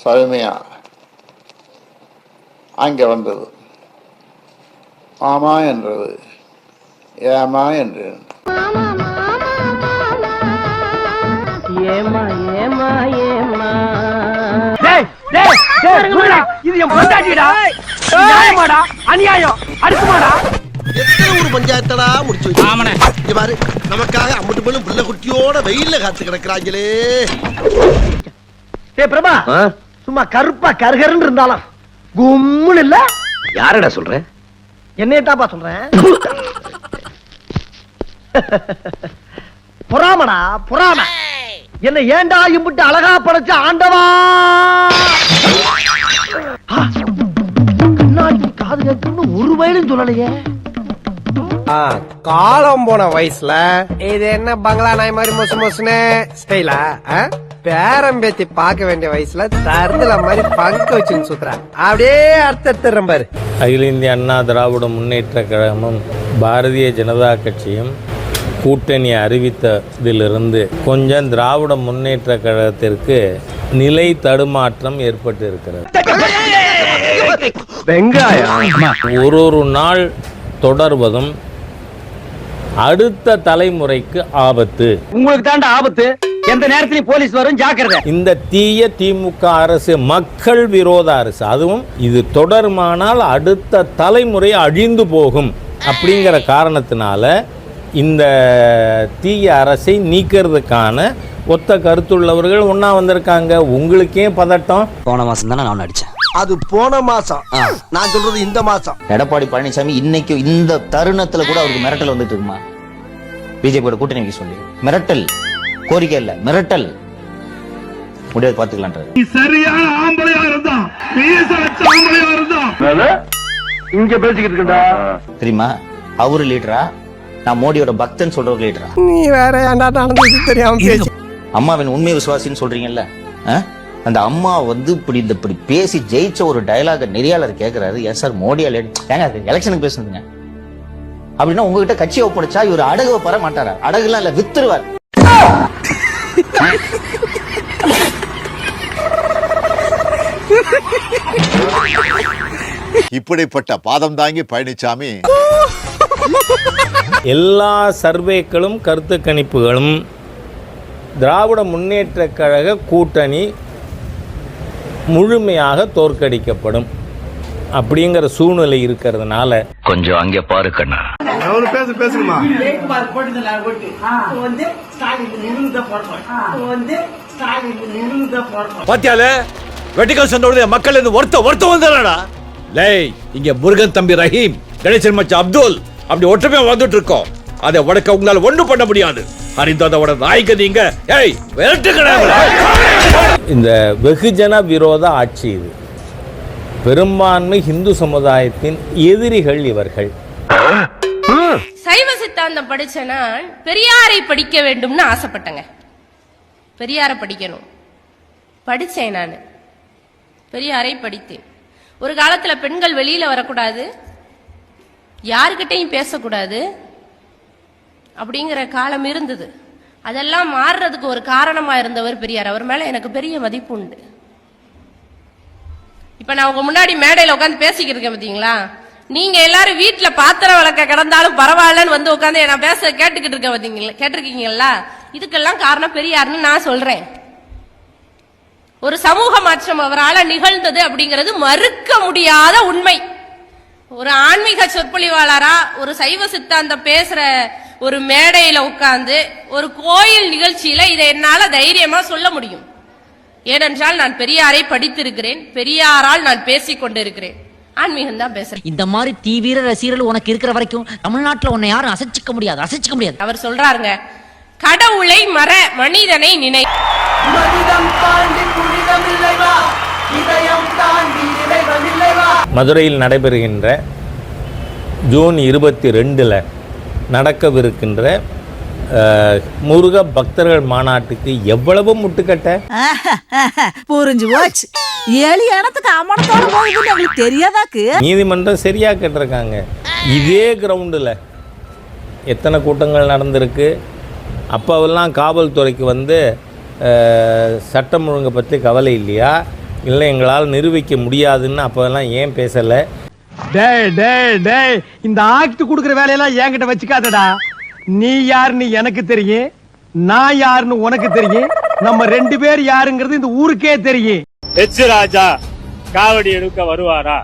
சௌமியா அங்கே வந்தது. மாமா என்றது, ஏமா என்று. பஞ்சாயத்தடா முடிச்சு பாரு, நமக்காக அம்பட்டு போலும் பிள்ளை குட்டியோட வெயில்ல காத்து கிடக்குறாங்களே. பிரபா, சும்மா கருப்பா கருகருன்னு இருந்தாலும் கும்முன்னு இல்ல. யாரடா சொல்ற? என்னையத்தாப்பா சொல்றேன். பொறாமடா பொறாம. என்ன ஏண்டா இம்புட்டு அழகா படைச்ச ஆண்டவா. கண்ணாடி காது கேட்கணும்னு ஒரு வயலும் சொல்லலையே. காலம் போன வயசுல இது என்ன பங்களா நாய் மாதிரி மொசு மொசுன்னு ஸ்டைலா, பேரம்பேத்தி பார்க்க வேண்டிய வயசுல தருதல மாதிரி பங்க வச்சுன்னு சுத்துறா. அப்படியே அர்த்தம் பாரு. அகில இந்திய அண்ணா திராவிட முன்னேற்ற கழகமும் பாரதிய ஜனதா கட்சியும் கூட்டணி அறிவித்ததிலிருந்து கொஞ்சம் திராவிட முன்னேற்ற கழகத்திற்கு நிலை தடுமாற்றம் ஏற்பட்டு இருக்கிறது. ஒரு நாள் தொடர்வதும் அடுத்த தலைமுறைக்கு ஆபத்து. உங்களுக்கு தாண்ட ஆபத்து. எந்த நேரத்திலும் போலீஸ் வரும், ஜாக்கிரதை. இந்த தீய திமுக அரசு மக்கள் விரோத அரசு. அதுவும் இது தொடருமானால் அடுத்த தலைமுறை அழிந்து போகும் அப்படிங்கிற காரணத்தினால இந்த தீய அரசை நீக்கிறதுக்கான ஒத்த கருத்துள்ளவர்கள் ஒன்னா வந்திருக்காங்க. உங்களுக்கே பதட்டம். போன மாசம் தானே நான் அடிச்சேன். அது போன மாசம், நான் சொல்றது இந்த மாசம். எடப்பாடி பழனிசாமி இன்னைக்கு இந்த தருணத்துல கூட அவருக்கு மிரட்டல் வந்துட்டு இருக்குமா? பிஜேபியோட கூட்டணி வைக்க சொல்லி மிரட்டல், கோரிக்கை இல்ல மிரட்டல். முடியாது, பாத்துக்கலாம். சரியான ஆம்பளையா இருந்தா இங்க பேசிக்கிட்டு இருக்கா தெரியுமா? அவரு லீடரா, நான் மோடியோட பக்தன் சொல்ற ஒரு லீடரா? நீ வேற தெரியாம அம்மாவின் உண்மை விசுவாசின்னு சொல்றீங்கல்ல, அந்த அம்மா வந்து இப்படி பேசி ஜெயிச்ச ஒரு டயலாக நெறியாளர் கேட்கிறாரு. ஏன் சார் மோடியா ஏங்க எலெக்ஷனுக்கு பேசுறதுங்க அப்படின்னா உங்ககிட்ட கட்சியை ஒப்படைச்சா இவர் அடகு பெற மாட்டாரா? அடகுலாம் இல்ல, வித்துருவார். இப்படிப்பட்ட பாதம் தாங்கி பழனிசாமி எல்லா சர்வேக்களும் கருத்து கணிப்புகளும் திராவிட முன்னேற்ற கழக கூட்டணி முழுமையாக தோற்கடிக்கப்படும் அப்படிங்கிற சூழ்நிலை இருக்கிறதுனால கொஞ்சம் அங்கே பாரு கண்ணா. பேசுமா பாத்தியால வெட்டிக்கல் சண்டோட மக்கள் இருந்து ஒருத்த வந்தாடா. லேய், இங்க முருகன் தம்பி ரஹீம், கணேசன் மச்சான் அப்துல் அப்படி ஒற்றுமையா வந்துட்டு இருக்கோம். அதை உடக்க உங்களால ஒண்ணும் பண்ண முடியாது. அறிந்ததோட நாய்க்கு நீங்க இந்த வெகுஜன விரோத ஆட்சி இது. பெரும்பான்மை இந்து சமுதாயத்தின் எதிரிகள் இவர்கள். சைவ சித்தாந்தம் படிச்சனா பெரியாரை படிக்க வேண்டும்னு ஆசைப்பட்டங்க. பெரியாரை படிக்கணும் படிச்சேன். நான் பெரியாரை படித்தேன். ஒரு காலத்துல பெண்கள் வெளியில வரக்கூடாது, யாருக்கிட்டையும் பேசக்கூடாது அப்படிங்கிற காலம் இருந்தது. அதெல்லாம் மாறுறதுக்கு ஒரு காரணமா இருந்தவர் பெரியார். அவர் மேல எனக்கு பெரிய மதிப்பு உண்டு. இப்ப நான் உங்க முன்னாடி மேடையில உட்காந்து பேசிக்கிட்டு இருக்கேன் பாத்தீங்களா? நீங்க எல்லாரும் வீட்டுல பாத்திரம் விளக்க கிடந்தாலும் பரவாயில்லன்னு வந்து உட்காந்து நான் பேச கேட்டுக்கிட்டு இருக்க பாத்தீங்களா? கேட்டிருக்கீங்களா? இதுக்கெல்லாம் காரணம் பெரியார்னு நான் சொல்றேன். ஒரு சமூக மாற்றம் அவரால் நிகழ்ந்தது அப்படிங்கிறது மறுக்க முடியாத உண்மை. ஒரு ஆன்மீக சொற்பொழிவாளரா ஒரு சைவ சித்தாந்தம் பேசுற ஒரு மேடையில உட்கார்ந்து ஒரு கோயில் நிகழ்ச்சியில இதை என்னால தைரியமா சொல்ல முடியும். ஏனென்றால் நான் பெரியாரை படித்திருக்கிறேன், பெரியாரால் நான் பேசிக் கொண்டிருக்கிறேன், ஆன்மீகம் தான் பேசுறேன். இந்த மாதிரி தீவிர ரசிகர்கள் உனக்கு இருக்கிற வரைக்கும் தமிழ்நாட்டில் உன்னை யாரும் அசைச்சிக்க முடியாது. அவர் சொல்றாருங்க, கடவுளை மற, மனிதனை நினை. மதுரையில் நடைபெறுகின்ற ஜூன் 22 நடக்கவிருக்கின்ற முருக பக்தர்கள் மாநாட்டுக்கு எவ்வளவு முட்டுக்கட்ட புரிஞ்சு போச்சு. ஏழியானத்துக்கு அமனத்தோட போகுதுன்னு உங்களுக்கு தெரியாதாக்கு? நீதிமன்றம் சரியா கேட்டிருக்காங்க. இதே கிரவுண்டில் எத்தனை கூட்டங்கள் நடந்திருக்கு. அப்போவெல்லாம் காவல்துறைக்கு வந்து சட்டம் ஒழுங்கை பற்றி கவலை இல்லையா? இல்லை எங்களால் நிரூபிக்க முடியாதுன்னு அப்போதெல்லாம் ஏன் பேசலை? டேய் டேய் டேய், இந்த ஆக்ட் குடுக்குற வேலையெல்லாம் என்கிட்ட வச்சுக்காதடா. நீ யாருன்னு எனக்கு தெரியும், நான் யாருன்னு உனக்கு தெரியும், நம்ம 2 பேர் யாருங்கிறது இந்த ஊருக்கே தெரியும். எச் ராஜா காவடி எடுக்க வருவாரா?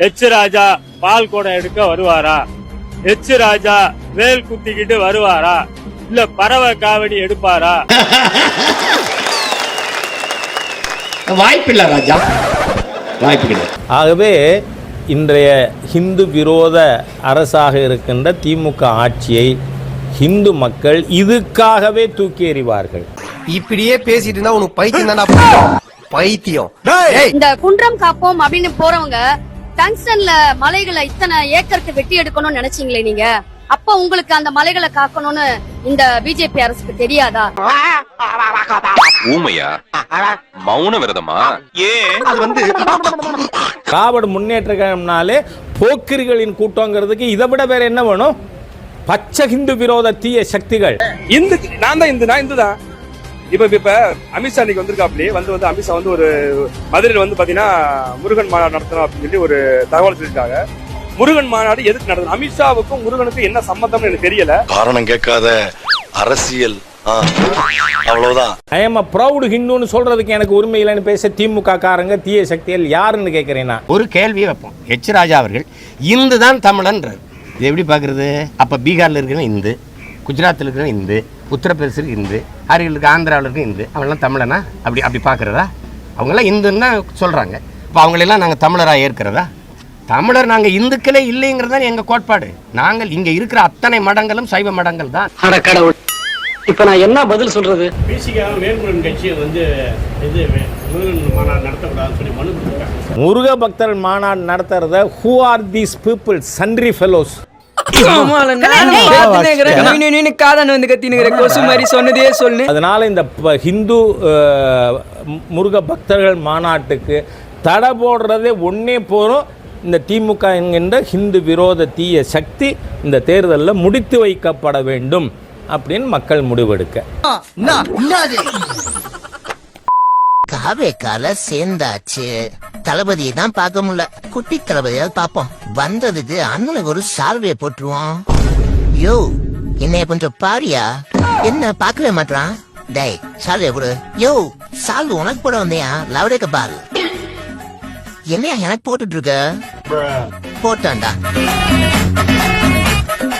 எச் ராஜா பால் குடம் எடுக்க வருவாரா? எச் ராஜா வேல் குத்திக்கிட்டு வருவாரா? இல்ல பறவை காவடி எடுப்பாரா? வாய்ப்பில்லை ராஜா, வாய்ப்பில்லை. ஆகவே இன்றைய ஹிந்து விரோத அரசாக இருக்கின்ற திமுக ஆட்சியை ஹிந்து மக்கள் இதுக்காகவே தூக்கி எறிவார்கள். இப்படியே பேசிட்டு இருந்தா உனக்கு பைத்தியம் தான்டா, பைத்தியம். இந்த குன்றம் காப்போம் அப்படின்னு போறவங்க டங்ஸ்டன்ல மலைகளை இத்தனை ஏக்கருக்கு வெட்டி எடுக்கணும்னு நினைச்சீங்களே நீங்க, அப்ப உங்களுக்கு அந்த மலைகளை காக்கணும்னு இந்த பிஜேபி அரசுக்கு தெரியாதா? ஊமையா? மௌன விரதமா? ஏன் அது வந்து திராவிட முன்னேற்ற கழகம்னாலே போக்கிரிகளின் கூட்டங்கிறதுக்கு இதை விட வேற என்ன வேணும்? பச்சை ஹிந்து விரோத தீய சக்திகள். இந்து நான் தான் இந்து தான். இப்ப அமித்ஷா இன்னைக்கு வந்திருக்காப்லி வந்து அமித்ஷா வந்து ஒரு மதுரையில் வந்து பாத்தீங்கன்னா முருகன் மாநாடு நடத்தணும் அப்படின்னு சொல்லி ஒரு தகவல் சொல்லியிருக்காங்க. முருகன் மாநாடு எதுக்கு நடத்தணும்? அமித்ஷாவுக்கும் முருகனுக்கும் என்ன சம்பந்தம்னு எனக்கு தெரியல. காரணம் கேட்காத அரசியல், அவ்வளவுதான். ஐ எம் அ ப்ரௌட் ஹிந்துன்னு சொல்றதுக்கு எனக்கு உரிமை இல்லைன்னு பேச திமுக காரங்க தீய சக்திகள் யாருன்னு கேட்கிறேன்னா ஒரு கேள்வியை வைப்போம். எச் ராஜா அவர்கள் இந்து தான் தமிழன்றார். இது எப்படி பாக்குறது? அப்ப பீகார்ல இருக்கிற இந்து, குஜராத்தில் இருக்கிற இந்து, உத்தரப்பிரதேசத்துக்கு இந்து, அருகில் இருக்க ஆந்திராவில் இருக்க இந்து, அவங்கெல்லாம் தமிழனா? அப்படி பார்க்குறதா? அவங்கெல்லாம் இந்துன்னு தான் சொல்கிறாங்க. இப்போ அவங்களெல்லாம் நாங்கள் தமிழராக ஏற்கிறதா? தமிழர் நாங்கள் இந்துக்களே இல்லைங்கிறது தான் எங்கள் கோட்பாடு. நாங்கள் இங்கே இருக்கிற அத்தனை மடங்களும் சைவ மடங்கள் தான். கடவுள், இப்போ நான் என்ன பதில் சொல்றது? பேசிக்காக வேல்முருகன் கட்சியை வந்து இது முருகன் மாநாடு நடத்தக்கூடாதுன்னு சொல்லி மனு கொடுத்துருக்காங்க. முருக பக்தர் மாநாடு நடத்துறத who are these people? Sundry fellows. அதனால இந்த ஹிந்து முருக பக்தர்கள் மாநாட்டுக்கு தடை போடுறதே ஒன்னே போறோம். இந்த திமுக என்கின்ற ஹிந்து விரோத தீய சக்தி இந்த தேர்தலில் முடித்து வைக்கப்பட வேண்டும் அப்படின்னு மக்கள் முடிவெடுக்க. காவேக்கால சேர்ந்தாச்சு. தளபதியை தான் பார்க்க முடியல, குட்டி தளபதியால் பார்ப்போம். வந்ததுக்கு அண்ணனுக்கு ஒரு சால்வையை போட்டுருவோம். யோ, என்னைய கொஞ்சம் பாரியா? என்ன பார்க்கவே மாட்டான்? டேய், சால்வையை கொடு. யோ, சால்வு உனக்கு போட வந்தியா? லவடேக்க பாரு. என்னையா எனக்கு போட்டுட்டு இருக்க? போட்டான்டா,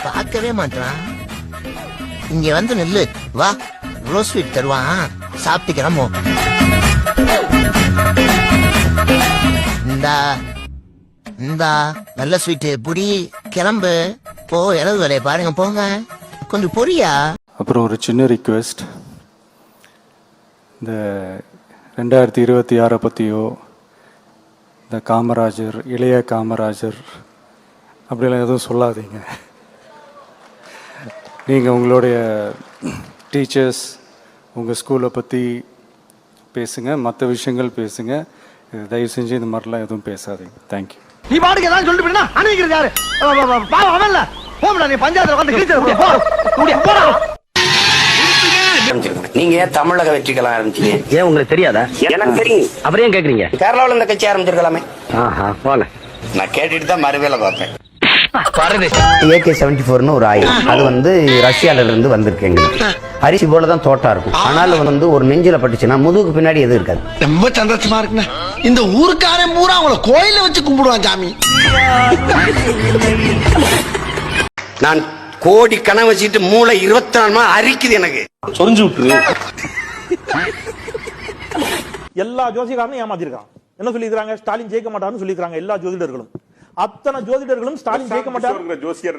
பார்க்கவே மாட்டான். இங்க வந்து நில்லு, வா, ரோஸ் ஸ்வீட் தருவான், சாப்பிட்டுக்கிறமோ. இந்தா நல்ல ஸ்வீட்டு புடி, கிளம்பு போ. இளவு வேலையை பாருங்க, போங்க, கொஞ்சம் பொரியா. அப்புறம் ஒரு சின்ன ரிக்வெஸ்ட், இந்த 2026 பற்றியோ இந்த காமராஜர், இளைய காமராஜர் அப்படிலாம் எதுவும் சொல்லாதீங்க. நீங்கள் உங்களுடைய டீச்சர்ஸ், உங்கள் ஸ்கூலை பற்றி பேசுங்க, மற்ற விஷயங்கள் பேசுங்க. தயவு செஞ்சு இந்த மாதிரிலாம் எதுவும் பேசாதீங்க. தேங்க்யூ. நீ பாட்டுக்கு ஏதாவது சொல்லிட்டு போயினா அணைக்கிறது யாரு? அவன்ல போடா, நீ பஞ்சாயத்துல வந்து கிழிச்சு போடா. நீங்க ஏன் தமிழக வெற்றிக்கலாம் ஆரம்பிச்சீங்க? ஏன் உங்களுக்கு தெரியாதா? எனக்கு தெரியும். அப்புறம் ஏன் கேக்குறீங்க? கேரளாவில் இந்த கட்சி ஆரம்பிச்சிருக்கலாமே. போல நான் கேட்டுட்டு தான் மறுவேளை பார்ப்பேன். AK-74 ஒரு ஆயுதம், அது வந்து ரஷ்யால இருந்து வந்திருக்கேங்க. அரிசி போல தான் தோட்டா இருக்கும், ஆனாலும் வந்து ஒரு நெஞ்சில பட்டுச்சுன்னா முதுகுக்கு பின்னாடி எதுவும் இருக்காது. ரொம்ப சந்தோஷமா இருக்குண்ணா. இந்த ஊருக்காரன் பூரா அவங்கள கோயில வச்சு கும்பிடுவான் சாமி. நான் கோடி கணம் வச்சுட்டு மூளை 24 மணி அரிக்குது எனக்கு. சொரிஞ்சு விட்டுரு. எல்லா ஜோசியக்காரனும் ஏமாத்திருக்கான். என்ன சொல்லிக்கிறாங்க? ஸ்டாலின் ஜெயிக்க மாட்டாருன்னு சொல்லிக்கிறாங்க எல்லா ஜோதிடர்களும். அத்தனை ஜோதிடர்களும் ஸ்டாலின் ஜெயிக்க மாட்டாரு ஜோசியர்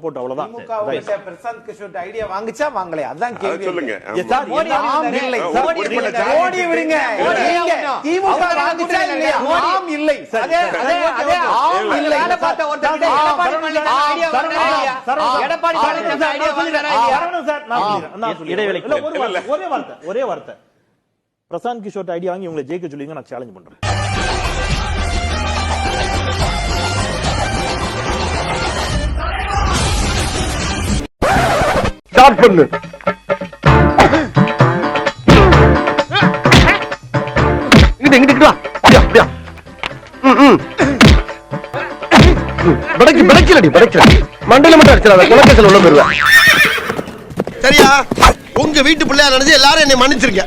போட்டு அவ்வளவுதான். பிரசாந்த் கிஷோர் ஐடியா வாங்குச்சா வாங்கலையா? அதான் கேள்வி. சொல்லுங்க. மோடி விடுங்க. திமுக வாங்குச்சா இல்லையா? ஆம் இல்லை. அதே ஆம் இல்லை. வேலை பார்த்த ஒருத்தர் எடப்பாடி பழனிசாமி ஐடியா சொல்லிட்டாரா இல்லையா? சரவணன் சார், நான் இடைவேளை ஒரே வார்த்தை பிரசாந்த் கிஷோர் ஐடியா வாங்கி உங்களை ஜெயிக்க சொல்லுங்க, நான் சேலஞ்ச் பண்றேன். ஸ்டார்ட் பண்ணு. பிடைக்கலடி மண்டையில மட்டும் அடிச்சிடாத குலக்கேசல் உள்ள போயிருவேன். சரியா? உங்க வீட்டு பிள்ளையா நினைச்சு எல்லாரும் என்னை மன்னிச்சிருக்க.